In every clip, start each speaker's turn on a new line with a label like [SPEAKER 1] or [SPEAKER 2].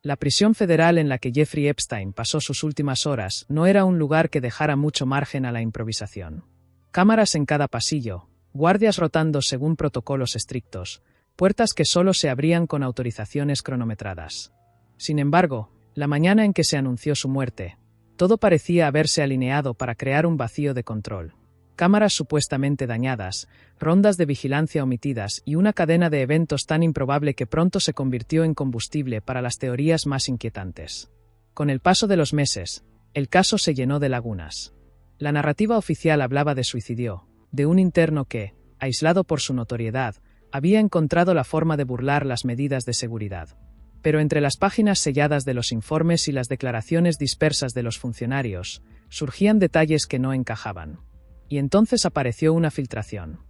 [SPEAKER 1] La prisión federal en la que Jeffrey Epstein pasó sus últimas horas no era un lugar que dejara mucho margen a la improvisación. Cámaras en cada pasillo, guardias rotando según protocolos estrictos, puertas que solo se abrían con autorizaciones cronometradas. Sin embargo, la mañana en que se anunció su muerte, todo parecía haberse alineado para crear un vacío de control. Cámaras supuestamente dañadas, rondas de vigilancia omitidas y una cadena de eventos tan improbable que pronto se convirtió en combustible para las teorías más inquietantes. Con el paso de los meses, el caso se llenó de lagunas. La narrativa oficial hablaba de suicidio, de un interno que, aislado por su notoriedad, había encontrado la forma de burlar las medidas de seguridad. Pero entre las páginas selladas de los informes y las declaraciones dispersas de los funcionarios, surgían detalles que no encajaban. Y entonces apareció una filtración.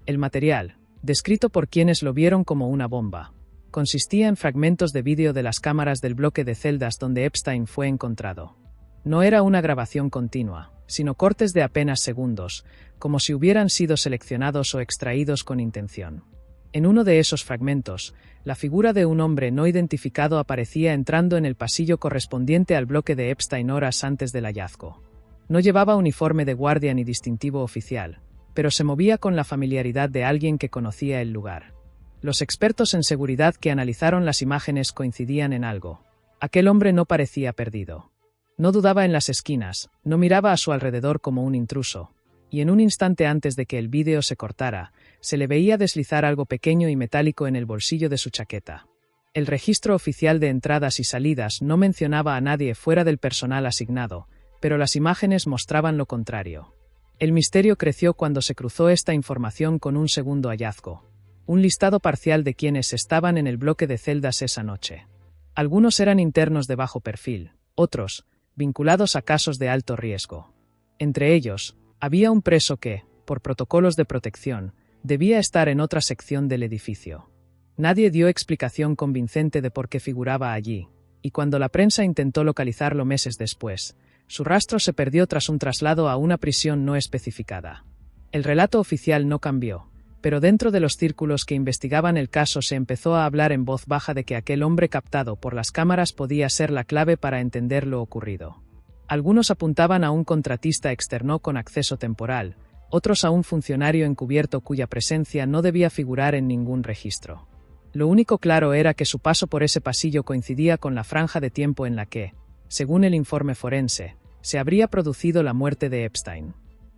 [SPEAKER 1] El material, descrito por quienes lo vieron como una bomba, consistía en fragmentos de vídeo de las cámaras del bloque de celdas donde Epstein fue encontrado. No era una grabación continua, sino cortes de apenas segundos, como si hubieran sido seleccionados o extraídos con intención. En uno de esos fragmentos, la figura de un hombre no identificado aparecía entrando en el pasillo correspondiente al bloque de Epstein horas antes del hallazgo. No llevaba uniforme de guardia ni distintivo oficial, pero se movía con la familiaridad de alguien que conocía el lugar. Los expertos en seguridad que analizaron las imágenes coincidían en algo. Aquel hombre no parecía perdido. No dudaba en las esquinas, no miraba a su alrededor como un intruso, y en un instante antes de que el vídeo se cortara, se le veía deslizar algo pequeño y metálico en el bolsillo de su chaqueta. El registro oficial de entradas y salidas no mencionaba a nadie fuera del personal asignado, pero las imágenes mostraban lo contrario. El misterio creció cuando se cruzó esta información con un segundo hallazgo. Un listado parcial de quienes estaban en el bloque de celdas esa noche. Algunos eran internos de bajo perfil, otros, vinculados a casos de alto riesgo. Entre ellos, había un preso que, por protocolos de protección, debía estar en otra sección del edificio. Nadie dio explicación convincente de por qué figuraba allí, y cuando la prensa intentó localizarlo meses después, su rastro se perdió tras un traslado a una prisión no especificada. El relato oficial no cambió, pero dentro de los círculos que investigaban el caso se empezó a hablar en voz baja de que aquel hombre captado por las cámaras podía ser la clave para entender lo ocurrido. Algunos apuntaban a un contratista externo con acceso temporal, otros a un funcionario encubierto cuya presencia no debía figurar en ningún registro. Lo único claro era que su paso por ese pasillo coincidía con la franja de tiempo en la que, según el informe forense, se habría producido la muerte de Epstein.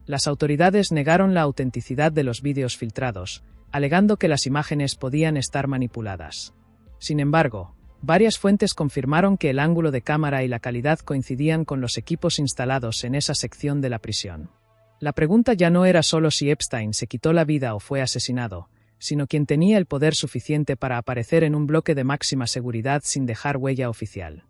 [SPEAKER 1] Las autoridades negaron la autenticidad de los vídeos filtrados, alegando que las imágenes podían estar manipuladas. Sin embargo, varias fuentes confirmaron que el ángulo de cámara y la calidad coincidían con los equipos instalados en esa sección de la prisión. La pregunta ya no era solo si Epstein se quitó la vida o fue asesinado, sino quién tenía el poder suficiente para aparecer en un bloque de máxima seguridad sin dejar huella oficial.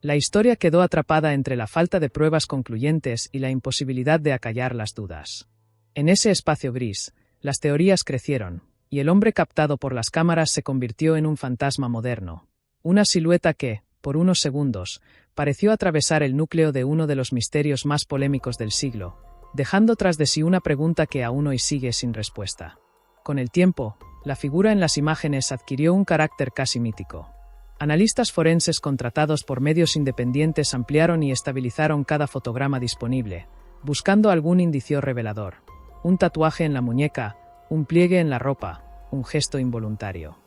[SPEAKER 1] La historia quedó atrapada entre la falta de pruebas concluyentes y la imposibilidad de acallar las dudas. En ese espacio gris, las teorías crecieron, y el hombre captado por las cámaras se convirtió en un fantasma moderno. Una silueta que, por unos segundos, pareció atravesar el núcleo de uno de los misterios más polémicos del siglo, dejando tras de sí una pregunta que aún hoy sigue sin respuesta. Con el tiempo, la figura en las imágenes adquirió un carácter casi mítico. Analistas forenses contratados por medios independientes ampliaron y estabilizaron cada fotograma disponible, buscando algún indicio revelador. Un tatuaje en la muñeca, un pliegue en la ropa, un gesto involuntario.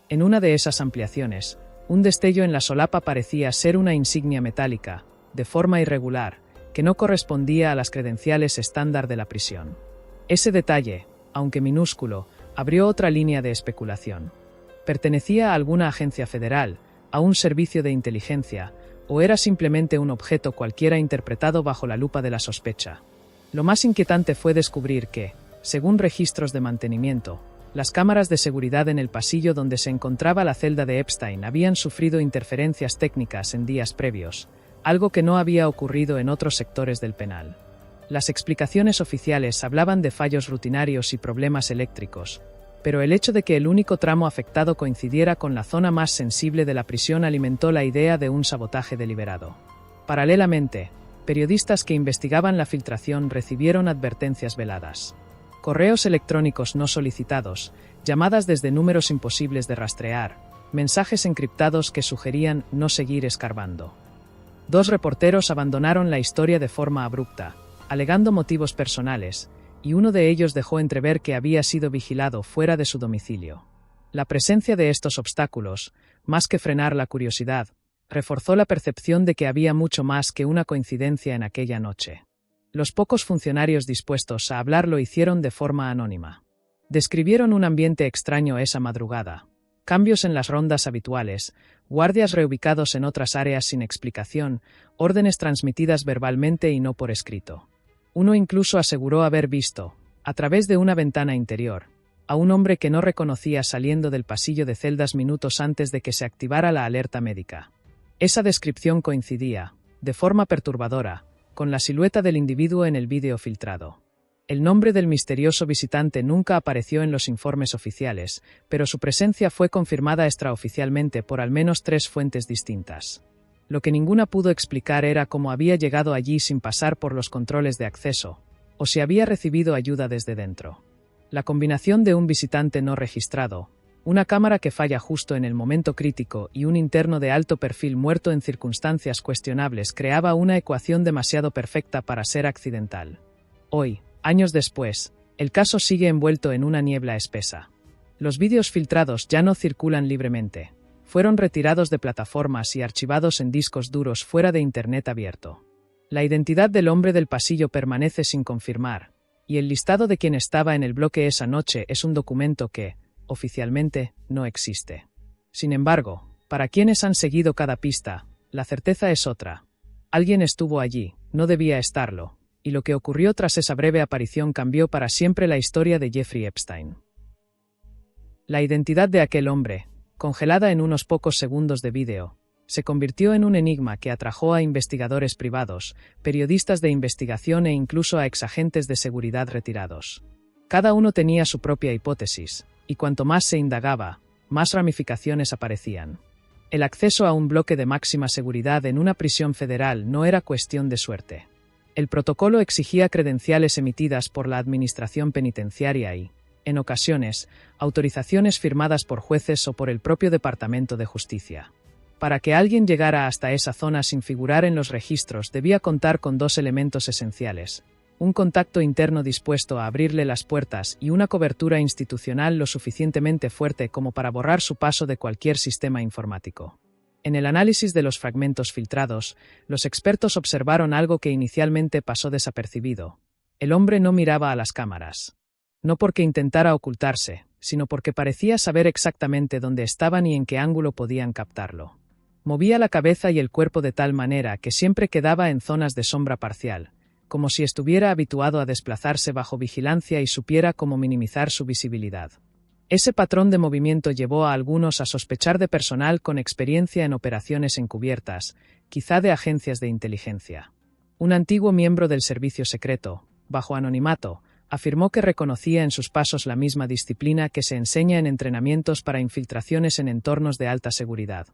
[SPEAKER 1] En una de esas ampliaciones, un destello en la solapa parecía ser una insignia metálica, de forma irregular, que no correspondía a las credenciales estándar de la prisión. Ese detalle, aunque minúsculo, abrió otra línea de especulación. ¿Pertenecía a alguna agencia federal, a un servicio de inteligencia, o era simplemente un objeto cualquiera interpretado bajo la lupa de la sospecha? Lo más inquietante fue descubrir que, según registros de mantenimiento, las cámaras de seguridad en el pasillo donde se encontraba la celda de Epstein habían sufrido interferencias técnicas en días previos, algo que no había ocurrido en otros sectores del penal. Las explicaciones oficiales hablaban de fallos rutinarios y problemas eléctricos, pero el hecho de que el único tramo afectado coincidiera con la zona más sensible de la prisión alimentó la idea de un sabotaje deliberado. Paralelamente, periodistas que investigaban la filtración recibieron advertencias veladas. Correos electrónicos no solicitados, llamadas desde números imposibles de rastrear, mensajes encriptados que sugerían no seguir escarbando. 2 reporteros abandonaron la historia de forma abrupta, alegando motivos personales, y uno de ellos dejó entrever que había sido vigilado fuera de su domicilio. La presencia de estos obstáculos, más que frenar la curiosidad, reforzó la percepción de que había mucho más que una coincidencia en aquella noche. Los pocos funcionarios dispuestos a hablar lo hicieron de forma anónima. Describieron un ambiente extraño esa madrugada, cambios en las rondas habituales, guardias reubicados en otras áreas sin explicación, órdenes transmitidas verbalmente y no por escrito. Uno incluso aseguró haber visto, a través de una ventana interior, a un hombre que no reconocía saliendo del pasillo de celdas minutos antes de que se activara la alerta médica. Esa descripción coincidía, de forma perturbadora, con la silueta del individuo en el vídeo filtrado. El nombre del misterioso visitante nunca apareció en los informes oficiales, pero su presencia fue confirmada extraoficialmente por al menos 3 fuentes distintas. Lo que ninguna pudo explicar era cómo había llegado allí sin pasar por los controles de acceso, o si había recibido ayuda desde dentro. La combinación de un visitante no registrado, una cámara que falla justo en el momento crítico y un interno de alto perfil muerto en circunstancias cuestionables creaba una ecuación demasiado perfecta para ser accidental. Hoy, años después, el caso sigue envuelto en una niebla espesa. Los vídeos filtrados ya no circulan libremente. Fueron retirados de plataformas y archivados en discos duros fuera de Internet abierto. La identidad del hombre del pasillo permanece sin confirmar, y el listado de quien estaba en el bloque esa noche es un documento que, oficialmente, no existe. Sin embargo, para quienes han seguido cada pista, la certeza es otra. Alguien estuvo allí, no debía estarlo, y lo que ocurrió tras esa breve aparición cambió para siempre la historia de Jeffrey Epstein. La identidad de aquel hombre, congelada en unos pocos segundos de vídeo, se convirtió en un enigma que atrajo a investigadores privados, periodistas de investigación e incluso a exagentes de seguridad retirados. Cada uno tenía su propia hipótesis, y cuanto más se indagaba, más ramificaciones aparecían. El acceso a un bloque de máxima seguridad en una prisión federal no era cuestión de suerte. El protocolo exigía credenciales emitidas por la administración penitenciaria y, en ocasiones, autorizaciones firmadas por jueces o por el propio Departamento de Justicia. Para que alguien llegara hasta esa zona sin figurar en los registros debía contar con 2 elementos esenciales: un contacto interno dispuesto a abrirle las puertas y una cobertura institucional lo suficientemente fuerte como para borrar su paso de cualquier sistema informático. En el análisis de los fragmentos filtrados, los expertos observaron algo que inicialmente pasó desapercibido. El hombre no miraba a las cámaras. No porque intentara ocultarse, sino porque parecía saber exactamente dónde estaban y en qué ángulo podían captarlo. Movía la cabeza y el cuerpo de tal manera que siempre quedaba en zonas de sombra parcial, como si estuviera habituado a desplazarse bajo vigilancia y supiera cómo minimizar su visibilidad. Ese patrón de movimiento llevó a algunos a sospechar de personal con experiencia en operaciones encubiertas, quizá de agencias de inteligencia. Un antiguo miembro del servicio secreto, bajo anonimato, afirmó que reconocía en sus pasos la misma disciplina que se enseña en entrenamientos para infiltraciones en entornos de alta seguridad.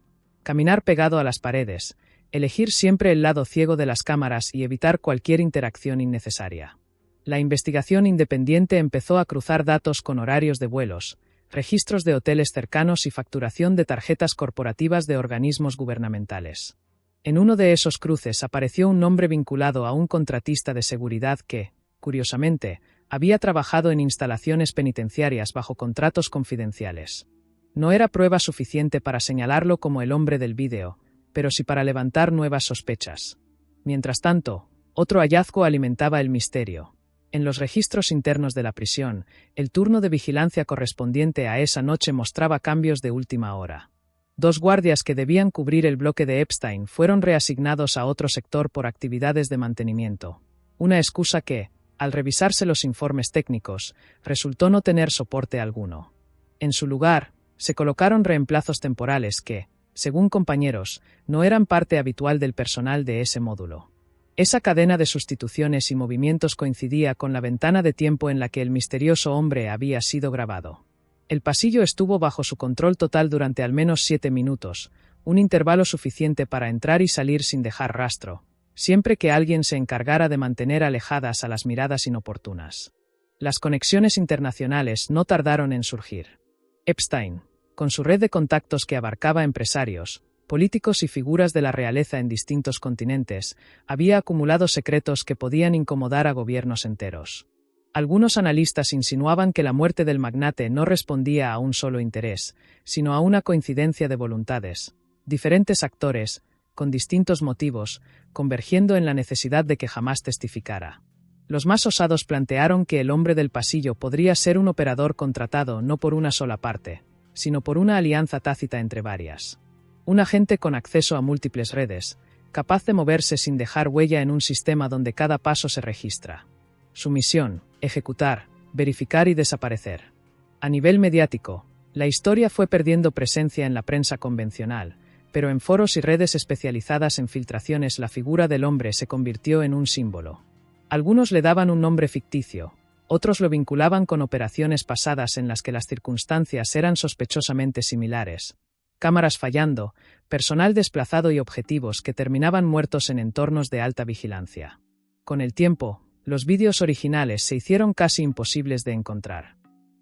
[SPEAKER 1] Caminar pegado a las paredes, elegir siempre el lado ciego de las cámaras y evitar cualquier interacción innecesaria. La investigación independiente empezó a cruzar datos con horarios de vuelos, registros de hoteles cercanos y facturación de tarjetas corporativas de organismos gubernamentales. En uno de esos cruces apareció un nombre vinculado a un contratista de seguridad que, curiosamente, había trabajado en instalaciones penitenciarias bajo contratos confidenciales. No era prueba suficiente para señalarlo como el hombre del vídeo, pero sí para levantar nuevas sospechas. Mientras tanto, otro hallazgo alimentaba el misterio. En los registros internos de la prisión, el turno de vigilancia correspondiente a esa noche mostraba cambios de última hora. 2 guardias que debían cubrir el bloque de Epstein fueron reasignados a otro sector por actividades de mantenimiento. Una excusa que, al revisarse los informes técnicos, resultó no tener soporte alguno. En su lugar, se colocaron reemplazos temporales que, según compañeros, no eran parte habitual del personal de ese módulo. Esa cadena de sustituciones y movimientos coincidía con la ventana de tiempo en la que el misterioso hombre había sido grabado. El pasillo estuvo bajo su control total durante al menos 7 minutos, un intervalo suficiente para entrar y salir sin dejar rastro, siempre que alguien se encargara de mantener alejadas a las miradas inoportunas. Las conexiones internacionales no tardaron en surgir. Epstein, Con su red de contactos que abarcaba empresarios, políticos y figuras de la realeza en distintos continentes, había acumulado secretos que podían incomodar a gobiernos enteros. Algunos analistas insinuaban que la muerte del magnate no respondía a un solo interés, sino a una coincidencia de voluntades. Diferentes actores, con distintos motivos, convergiendo en la necesidad de que jamás testificara. Los más osados plantearon que el hombre del pasillo podría ser un operador contratado no por una sola parte, sino por una alianza tácita entre varias. Un agente con acceso a múltiples redes, capaz de moverse sin dejar huella en un sistema donde cada paso se registra. Su misión: ejecutar, verificar y desaparecer. A nivel mediático, la historia fue perdiendo presencia en la prensa convencional, pero en foros y redes especializadas en filtraciones la figura del hombre se convirtió en un símbolo. Algunos le daban un nombre ficticio, otros lo vinculaban con operaciones pasadas en las que las circunstancias eran sospechosamente similares. Cámaras fallando, personal desplazado y objetivos que terminaban muertos en entornos de alta vigilancia. Con el tiempo, los vídeos originales se hicieron casi imposibles de encontrar.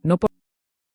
[SPEAKER 1] No por